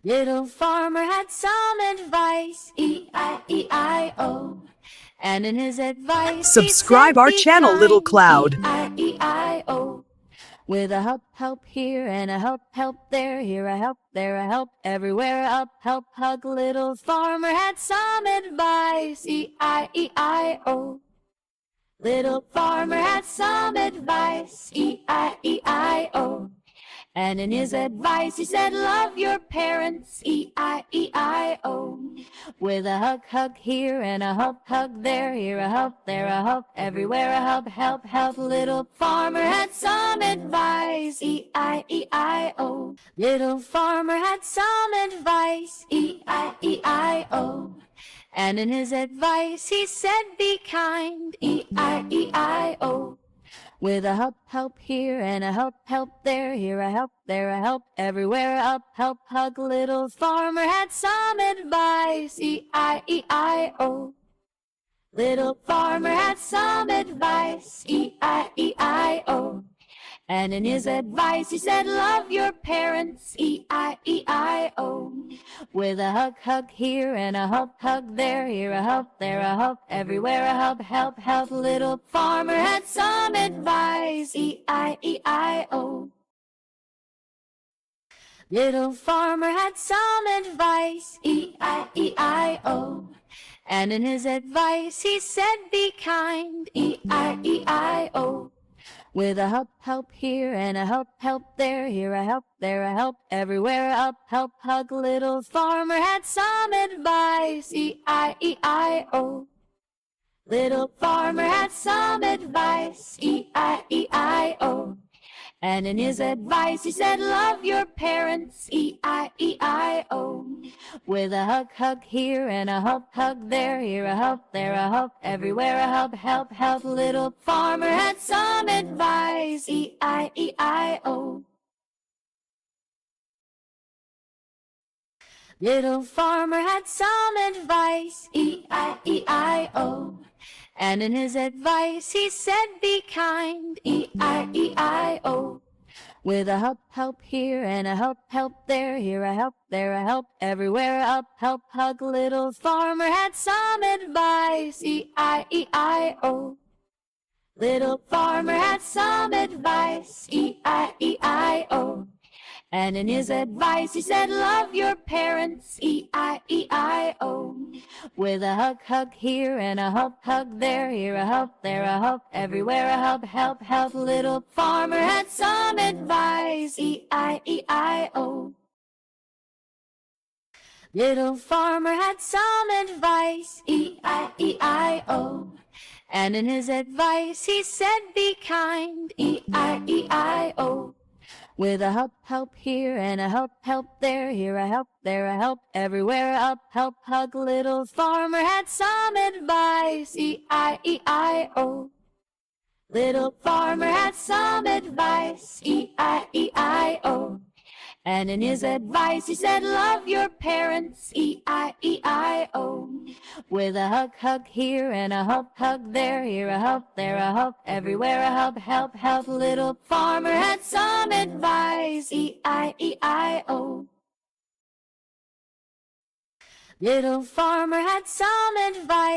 Little farmer had some advice, E-I-E-I-O. And in his advice, Subscribe he said, our be channel, Little kind, Cloud. E-I-E-I-O. With a help here, and a help there, here a help, there a help, everywhere a help, hug. Little farmer had some advice, E-I-E-I-O. Little farmer had some advice, E-I-E-I-O. And in his advice he said, love your parents, E-I-E-I-O. With a hug here, and a hug there, here a help, there a help, everywhere a help. Little farmer had some advice, E-I-E-I-O. Little farmer had some advice, E-I-E-I-O. And in his advice he said, be kind, E-I-E-I-O. With a help here, and a help there, here a help, there a help, everywhere a help, hug. Little farmer had some advice, E-I-E-I-O. Little farmer had some advice, E-I-E-I-O. And in his advice he said, love your parents, E-I-E-I-O. With a hug here, and a hug there, here a help, there a help, everywhere a help. Little farmer had some advice, E-I-E-I-O. Little farmer had some advice, E-I-E-I-O. And in his advice he said, be kind, E-I-E-I-O. With a help here, and a help there, here a help, there a help, everywhere a help, hug. Little farmer had some advice, E-I-E-I-O. Little farmer had some advice, E-I-E-I-O. And in his advice he said, love your parents, E-I-E-I-O. With a hug here, and a hug there, here a help, there a help, everywhere a help. Little farmer had some advice, E-I-E-I-O. Little farmer had some advice, E-I-E-I-O. And in his advice he said, be kind, E-I-E-I-O. With a help here, and a help there, here a help, there a help, everywhere a help, hug. Little farmer had some advice, E-I-E-I-O. Little farmer had some advice, E-I-E-I-O. And in his advice he said, love your parents, E-I-E-I-O. With a hug here, and a hug there, here a help, there a help, everywhere a help. Little farmer had some advice, E-I-E-I-O. Little farmer had some advice, E-I-E-I-O. And in his advice he said, be kind, E-I-E-I-O. With a help here, and a help there, here a help, there a help, everywhere a help, hug. Little farmer had some advice, E-I-E-I-O. Little farmer had some advice, E-I-E-I-O. And in his advice he said, love your parents, E-I-E-I-O. With a hug here, and a hug there, here a help, there a help, everywhere a help. Little farmer had some advice, E-I-E-I-O. Little farmer had some advice.